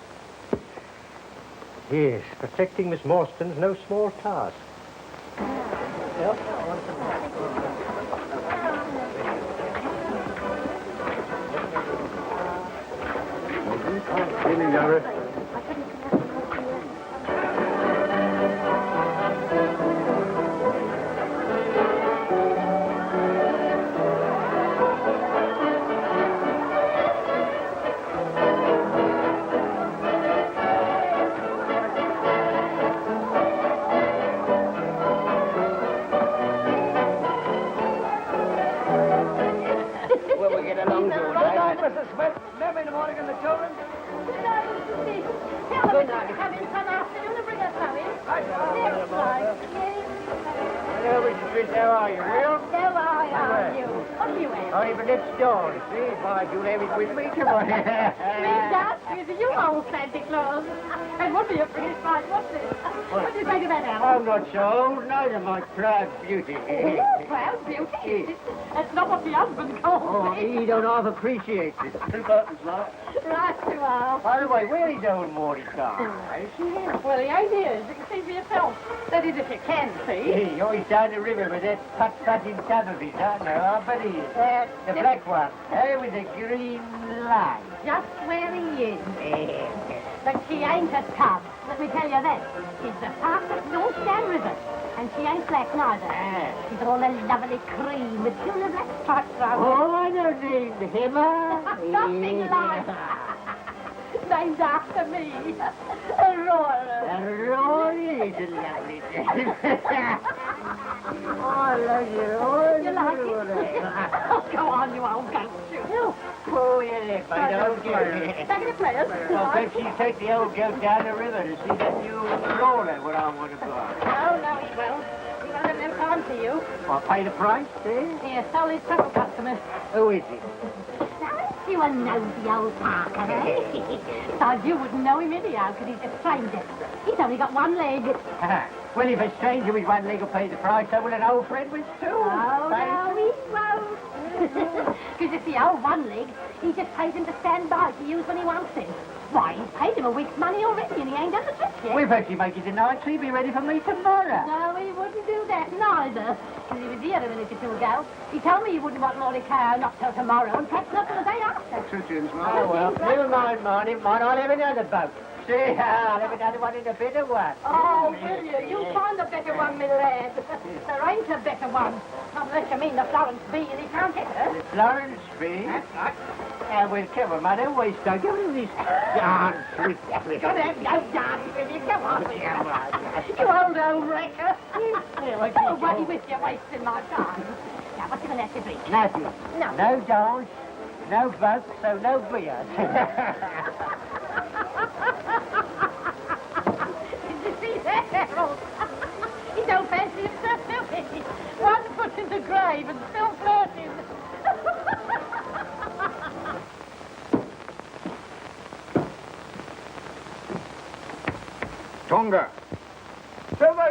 Yes, protecting Miss Morstan's no small task. Evening, Delray. Well, we get along, George. Right on, Mrs. Smith. Never in the morning and the children. Good night, Mr. Smith. Tell them to come in some afternoon and bring us some in. Next time. Yes. Hello, Mrs. Smith, how are you, Will? So are you? What do you have? Oh, even next door, you see. Why, you'll have it with me tomorrow. Please ask you, you old Santa Claus. And what do you bring us by? What's this? What do you think of that, Alan? I'm not so old, neither, my proud beauty. Oh, proud beauty. That's not what the husband calls me. He don't half appreciate it. Two buttons, right? Right you are. By the way, where is old Mordecai? Is he here? Well, he ain't here. You can see for yourself. That is, if you can see. Hey, always down the river with that putt-putt in some of his, huh? No, I bet he is. The black one, with the green line. Just where he is. But she ain't a tub. Let me tell you that. She's the fastest North Down River. And she ain't black neither. She's all a lovely cream with silver black stripes around her. Oh, I don't need him, Nothing like. Named after me. Aurora. Aurora is a lovely name. Oh, I love you. Oh, You like it? Oh, go on, you old goat. Oh, yeah, I don't get it. Back in the place. Well, bet you take the old goat down the river to see that new roller what I want to buy. No, he won't. He won't have no time for you. I'll pay the price, eh? Here, sell these purple customers. Who is it? You a nosy old Parker, eh? Besides, you wouldn't know him anyhow, because he's a stranger. He's only got one leg. Well, if a stranger with one leg will pay the price, so will an old friend with two. Oh, no, he won't. Because if the old one leg, he just pays him to stand by to use when he wants him. Why, he's paid him a week's money already, and he ain't done the trick yet. We've actually make it tonight, so he'll be ready for me tomorrow. No, he wouldn't do that neither. Because he was here a minute or two ago. He told me he wouldn't want Mordecai not till tomorrow, and perhaps not till the day after. Oh, well, never mind, Marty. I'll have another boat. see how everybody wanted a better one. Oh, will you? You'll find a better one, my lad. There ain't a better one. Unless you mean the Florence Bee and he can't get her. The Florence Bee? That's right. Well, come on, man, don't waste time. Give me this dance with you. Go there, go dance with you. Come on. You old wrecker. Go away with you, wasting my time. Now, what's you going to have to drink? Nothing. No. No dance, no buzz, so no beer. Did you see that, Harold? He don't fancy himself, do he? 1 foot in the grave and still flirting. Tonga. Silver,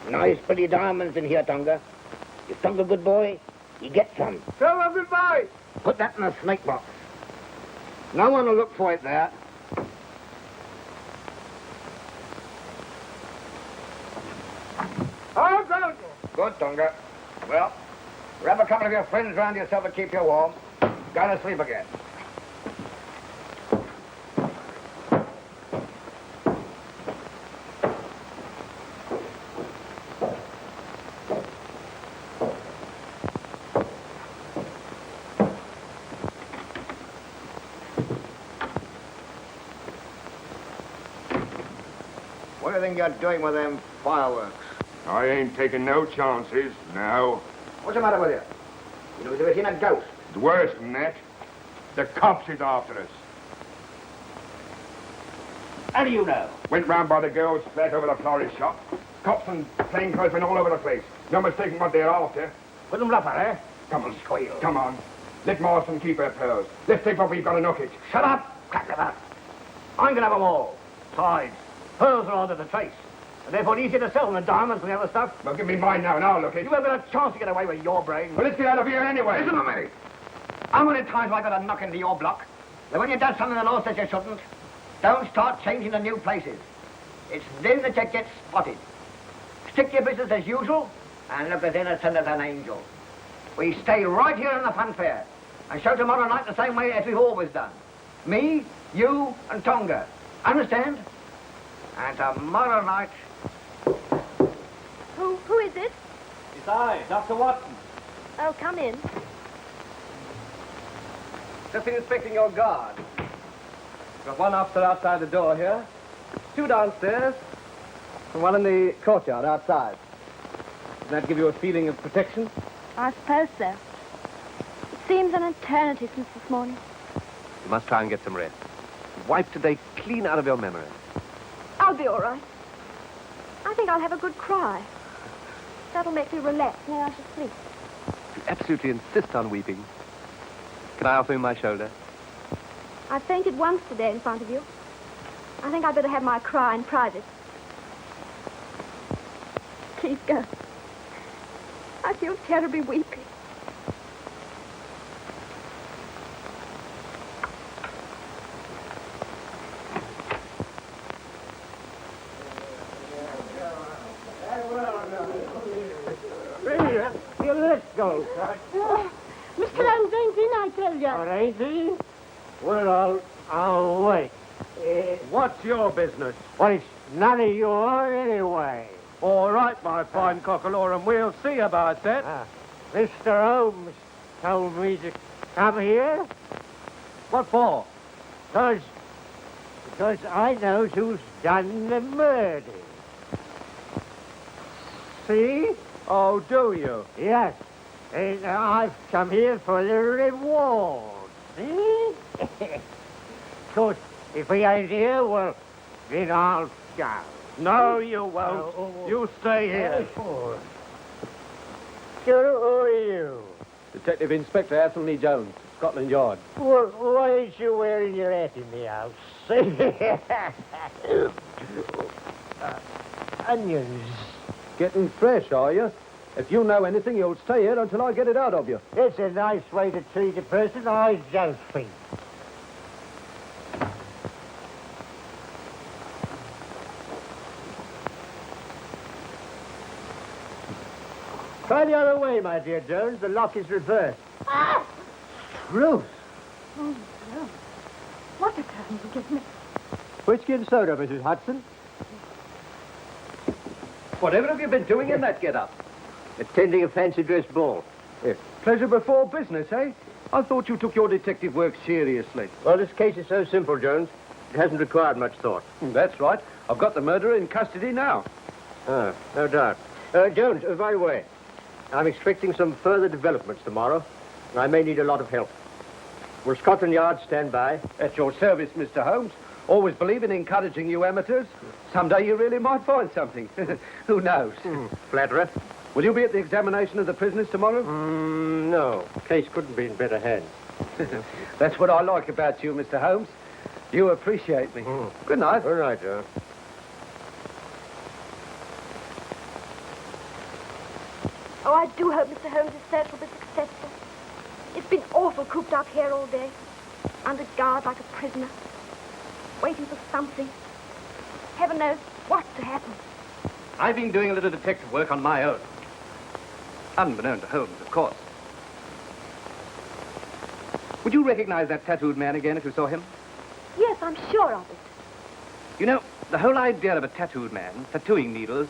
Nice pretty diamonds in here, Tonga. If Tonga good boy, he gets some. Silver, goodbye. Put that in a snake box. No one will look for it there. Oh, go. Good, Tonga. Well, grab a couple of your friends round yourself and keep you warm. Go to sleep again. What do you think you're doing with them fireworks? I ain't taking no chances, now. What's the matter with you? You know, you've seen a ghost. It's worse than that. The cops is after us. How do you know? Went round by the girls' flat over the florist shop. Cops and plainclothes been all over the place. No mistaking what they're after. Put them bluffer, eh? Come on, squeal. Come on. Let Marston keep her pearls. Let's take what we've got and knock it. Shut up, crackliver. I'm gonna have them all. Besides, pearls are under the trace. And therefore easier to sell than the diamonds and the other stuff. Well, give me mine now and I'll look it. You haven't got a chance to get away with your brain. Well, let's get out of here anyway. Listen to me. How many times have I got to knock into your block? That when you've done something the law says you shouldn't, don't start changing to new places. It's then that you get spotted. Stick to your business as usual and look as innocent as an angel. We stay right here in the fun fair and show tomorrow night the same way as we've always done. Me, you, and Tonga. Understand? And tomorrow night... Who is it? It's I, Dr. Watson. Oh, come in. Just been inspecting your guard. Got one officer outside the door here, 2 downstairs, and 1 in the courtyard outside. Doesn't that give you a feeling of protection? I suppose so. It seems an eternity since this morning. You must try and get some rest. Wipe today clean out of your memory. I'll be all right. I think I'll have a good cry. That'll make me relax, and then I shall sleep. You absolutely insist on weeping. Can I offer you my shoulder? I fainted once today in front of you. I think I'd better have my cry in private. Please go. I feel terribly weepy. Let's go. Mr. Holmes ain't in, I tell you. All ain't he? Well, I'll wait. What's your business? Well, it's none of yours anyway. All right, my fine cockalorum, we'll see about that. Mr. Holmes told me to come here. What for? Because I knows who's done the murder. See? Oh, do you? Yes. And I've come here for the reward. See? Of course, if he ain't here, well, then I'll go. No, you won't. You stay here. Who are you? Detective Inspector Athelney Jones, Scotland Yard. Well, why ain't you wearing your hat in the house? Onions. Getting fresh, are you? If you know anything, you'll stay here until I get it out of you. It's a nice way to treat a person, I just think. Try the other way, my dear Jones. The lock is reversed. Ah! Truth. Oh, no. What a time. Forgive me. Whiskey and soda, Mrs. Hudson. Whatever have you been doing in that get-up? Attending a fancy dress ball. Yes. Pleasure before business, eh? I thought you took your detective work seriously. Well, this case is so simple, Jones. It hasn't required much thought. That's right. I've got the murderer in custody now. Ah, no doubt. Jones, by the way, I'm expecting some further developments tomorrow. I may need a lot of help. Will Scotland Yard stand by? At your service, Mr. Holmes. Always believe in encouraging you amateurs. Someday you really might find something. Who knows? Flatterer? Will you be at the examination of the prisoners tomorrow? No. Case couldn't be in better hands. That's what I like about you, Mr. Holmes. You appreciate me. Good night. Good night, Jones. Oh, I do hope Mr. Holmes' search will be successful. It's been awful cooped up here all day, under guard like a prisoner, waiting for something. Heaven knows what to happen. I've been doing a little detective work on my own. Unbeknown to Holmes, of course. Would you recognize that tattooed man again if you saw him? Yes, I'm sure of it. You know, the whole idea of a tattooed man, tattooing needles,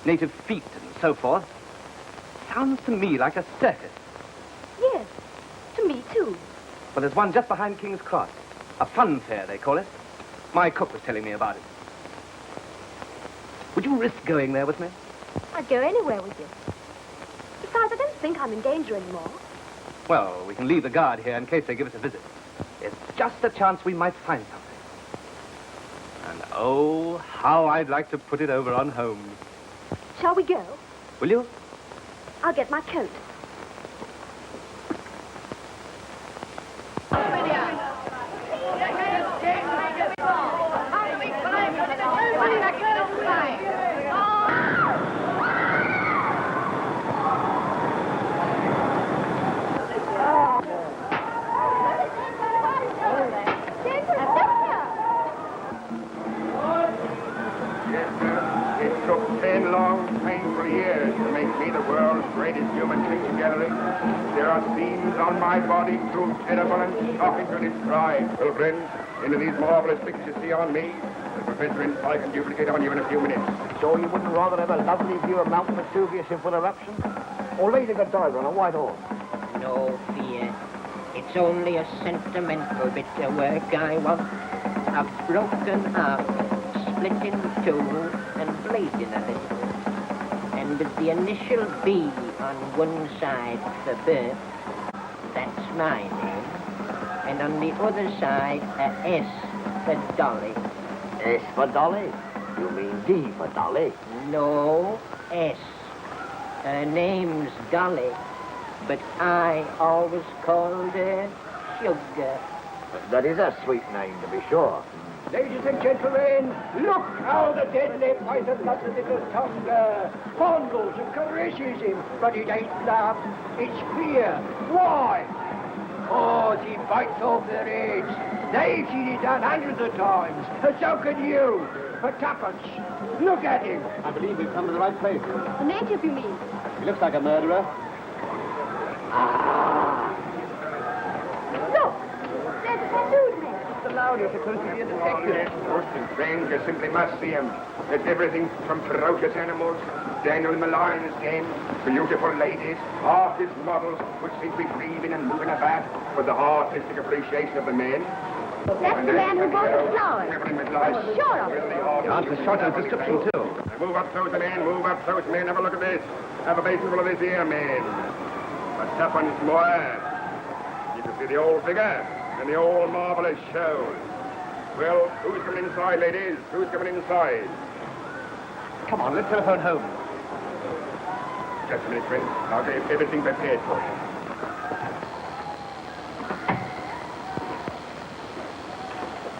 native feet and so forth, sounds to me like a circus. Yes, to me too. Well, there's one just behind King's Cross. A fun fair, they call it. My cook was telling me about it. Would you risk going there with me? I'd go anywhere with you. Besides, I don't think I'm in danger anymore. Well, we can leave the guard here in case they give us a visit. It's just a chance we might find something. And oh, how I'd like to put it over on Holmes. Shall we go? Will you? I'll get my coat. It took 10 long, painful years to make me the world's greatest human picture gallery. There are scenes on my body too terrible and shocking to describe. Well, friends, into these marvelous pictures you see on me, the Professor inside can duplicate on you in a few minutes. So you wouldn't rather have a lovely view of Mount Vesuvius in full eruption? Or Lady Godiva on a white horse? No fear. It's only a sentimental bit of work I want. A broken arm, split in two, and bleeding a little. And with the initial B on one side for birth, that's my name. And on the other side, a S for Dolly. S for Dolly? You mean D for Dolly? No, S. Her name's Dolly, but I always called her Sugar. That is a sweet name, to be sure. Ladies and gentlemen, look how the deadly python got the little tongue. Fondles and caresses him, but it ain't love, it's fear. Why? Oh, he bites off their heads. They've seen it done hundreds of times, and so can you. For tuppence. Look at him. I believe we've come to the right place. The native, you mean? He looks like a murderer. Look! There's a tattooed man. Mr. Lowry, you're supposed to be a detective. Most and strange, you simply must see him. There's everything from ferocious animals, Daniel Malines game, beautiful ladies, artist models, which seem to be breathing and moving about with the artistic appreciation of the men. That's the man who bought the flowers. Sure of it. Answer short of description, too. Move up, those men, move up, those men. Have a look at this. Have a basinful of this here, man. A tuppence more. You can see the old figure and the old marvelous show. Well, who's coming inside, ladies? Who's coming inside? Come on, let's telephone home. Just a minute, friend. I'll get everything prepared for you.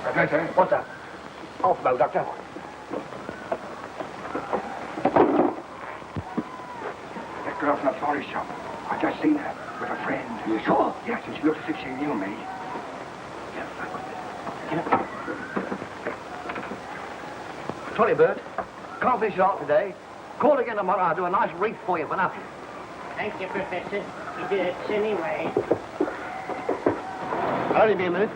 Professor? What's that? Off bow, Doctor. That girl from the florist shop. I just seen her with a friend. You sure? Yes, and she looks as if she knew me. Sorry, Bert. Can't be sharp today. Call again tomorrow. I'll do a nice wreath for you for nothing. Thank you, Professor. You did it anyway. I'll only be a minute.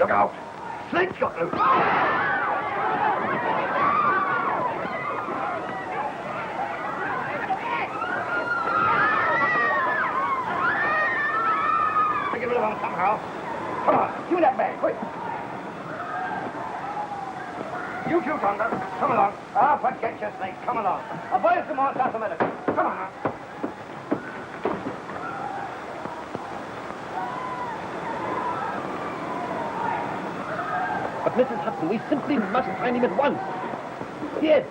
Look out. Flint's got loose. Get rid of him somehow. Come on, give me that bag, quick. You too, Tonga. Come along. Ah, forget your snake. Come along. I'll buy you some more South America. Come on now. But Mrs. Hudson, we simply must find him at once. Yes.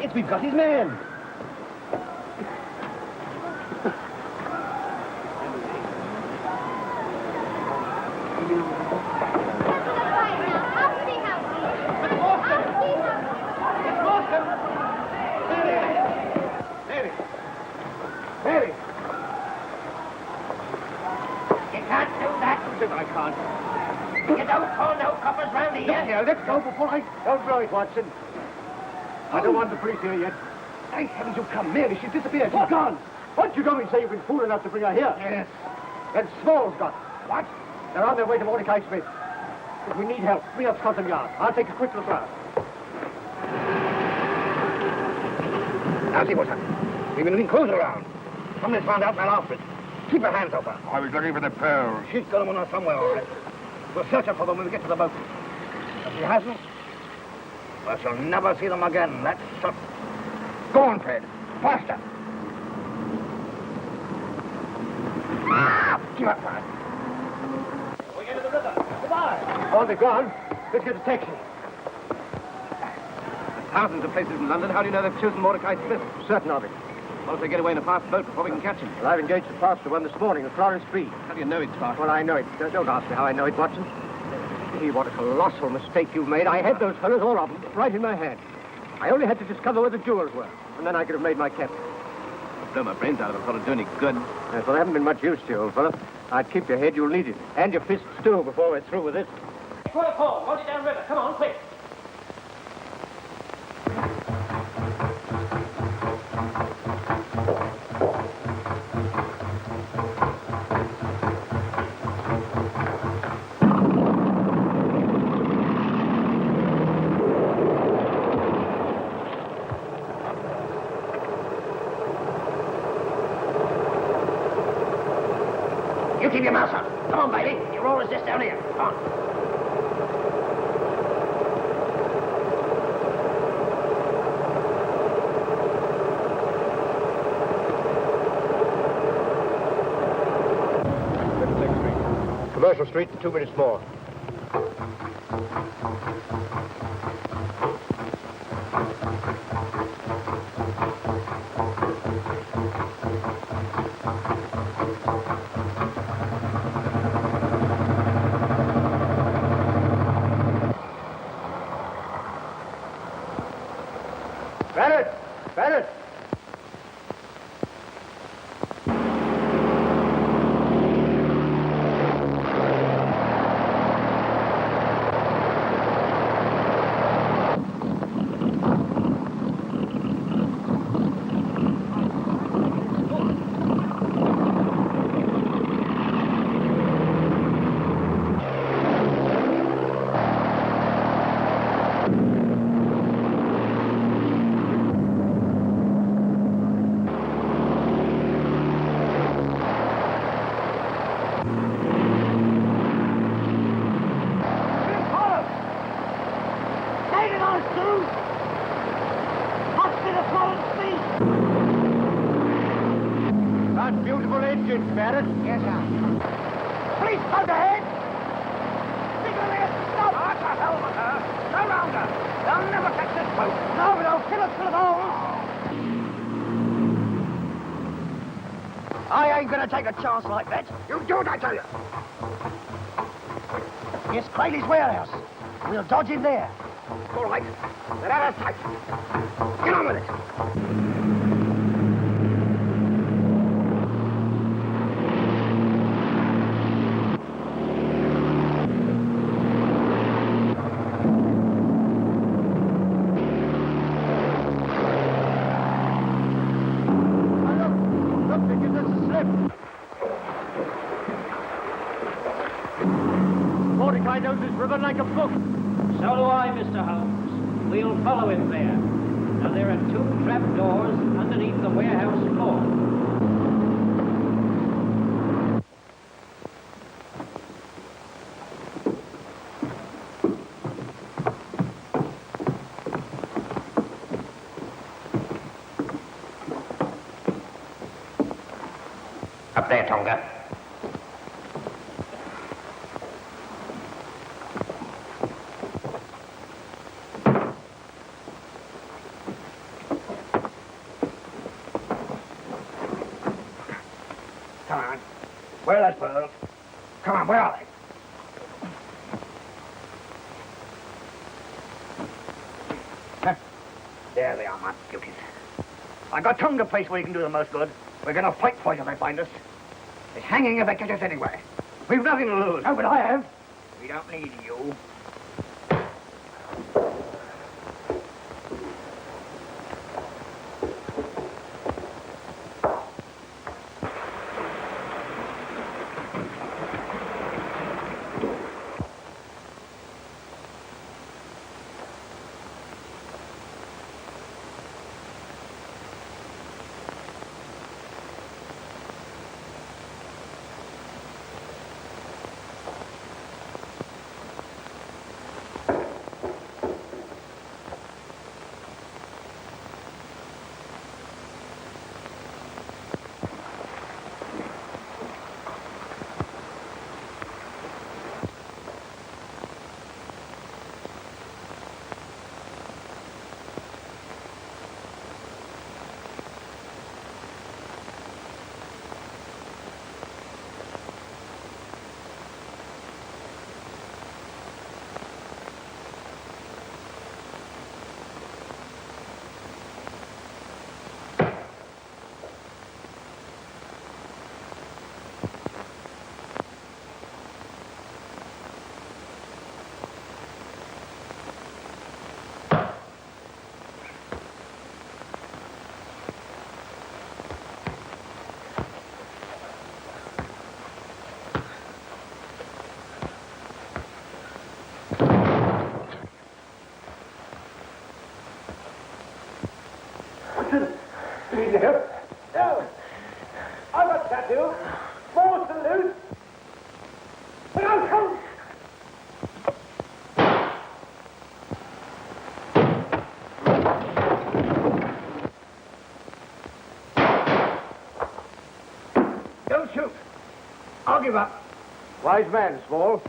Yes, we've got his man. Let's go before I... Don't blow it, Watson. I don't want the police here yet. Thank heavens you've come. Mary, she's disappeared. She's gone. What you don't mean say you've been fool enough to bring her here? Yes. And Small's got. What? They're on their way to Mordecai Smith. If we need help, bring up Scotland Yard. I'll take a quick look round. Now see what's happened. We've been looking close around. Somebody's found out and after it. Keep your hands open. I was looking for the pearls. She's got them on her somewhere, all right. We'll search her for them when we get to the boat. If she hasn't, well, she'll never see them again. That's certain. Go on, Fred. Faster. Keep up, Fred. We're into the river. Goodbye. Oh, they're gone. Let's get a taxi. Thousands of places in London. How do you know they've chosen Mordecai Smith? Certain of it. What if they get away in a fast boat before we can catch him? Well, I've engaged a faster one this morning, the Florence Free. How do you know it's fast? Well, I know it. Don't ask me how I know it, Watson. Gee, what a colossal mistake you've made. I had those fellows, all of them, right in my hand. I only had to discover where the jewels were, and then I could have made my capture. Blow my brains out of it. Thought it'd do any good. Yes, well, they haven't been much use to you, old fellow. I'd keep your head. You'll need it. And your fists, too, before we're through with this. Work home. Hold it down river. Come on, quick. You keep your mouth shut. Come on, baby. You're all resist down here. Come on. Commercial Street in 2 minutes more. Bennett! Bennett! That beautiful engine, Barrett. Yes, sir. Police boat ahead! Signal stop! What the hell with her? Surround her! They'll never catch this boat. No, but they'll kill us for the whole. I ain't gonna take a chance like that. You do it, I tell you. It's Crayley's warehouse. We'll dodge him there. All right. They're out of sight. Get on with it. Mordecai knows this river like a book. So do I, Mr. Holmes. We'll follow him there. Now, there are 2 trap doors underneath the warehouse floor. Up there, Tonga. Come on. Where are those pearls? Come on, where are they? Huh. There they are, my beauties. I got Tonga place where you can do the most good. We're going to fight for you if they find us. It's hanging if they catch us anyway. We've nothing to lose. Oh, but I have. We don't need you. No. I've got tattoo. More salute. But I'll come. Don't shoot. I'll give up. Wise man, Small.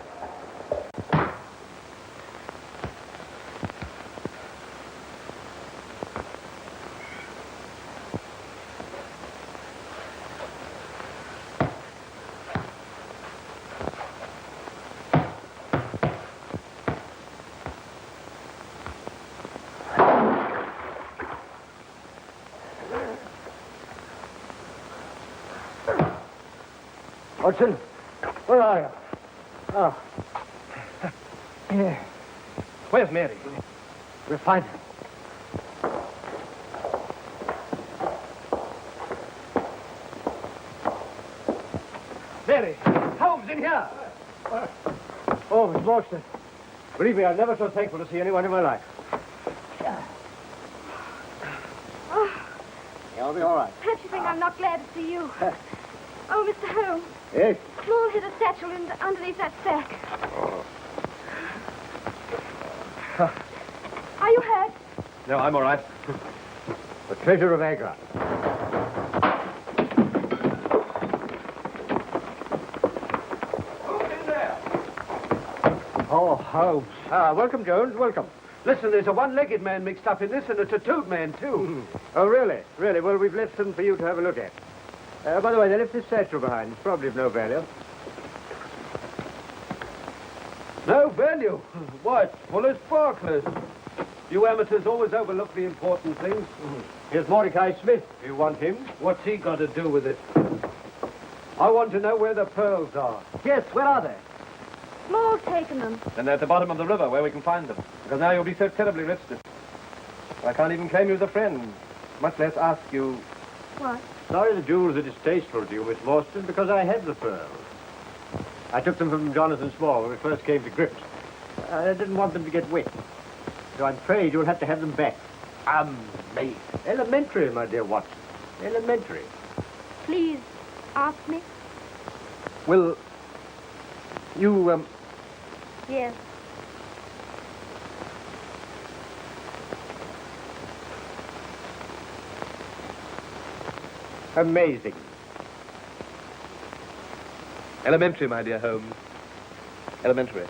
Watson, where are you? Oh. Yeah. Where's Mary? We'll find her. Mary, Holmes in here. Oh, Miss Morstan. Believe me, I'm never so thankful to see anyone in my life. You'll be all right. Perhaps you think I'm not glad to see you. Oh, Mr. Holmes. Yes? Small hid a satchel underneath that sack. Are you hurt? No, I'm all right. The treasure of Agra. Who's in there? Oh, Holmes. Welcome, Jones. Welcome. Listen, there's a one-legged man mixed up in this and a tattooed man, too. Oh, really? Really? Well, we've left them for you to have a look at. By the way, they left this satchel behind. It's probably of no value. No value? Why, it's full of sparklers. You amateurs always overlook the important things. Here's Mordecai Smith, if you want him. What's he got to do with it? I want to know where the pearls are. Yes, where are they? Small's taken them. And they're at the bottom of the river where we can find them. Because now you'll be so terribly rich that I can't even claim you as a friend, much less ask you. What? Sorry the jewels are distasteful to you, Miss Morstan, because I had the pearls. I took them from Jonathan Small when we first came to grips. I didn't want them to get wet. So I'm afraid you'll have to have them back. Amazing. Elementary, my dear Watson. Elementary. Please, ask me. Will you, Yes. Amazing. Elementary, my dear Holmes. Elementary.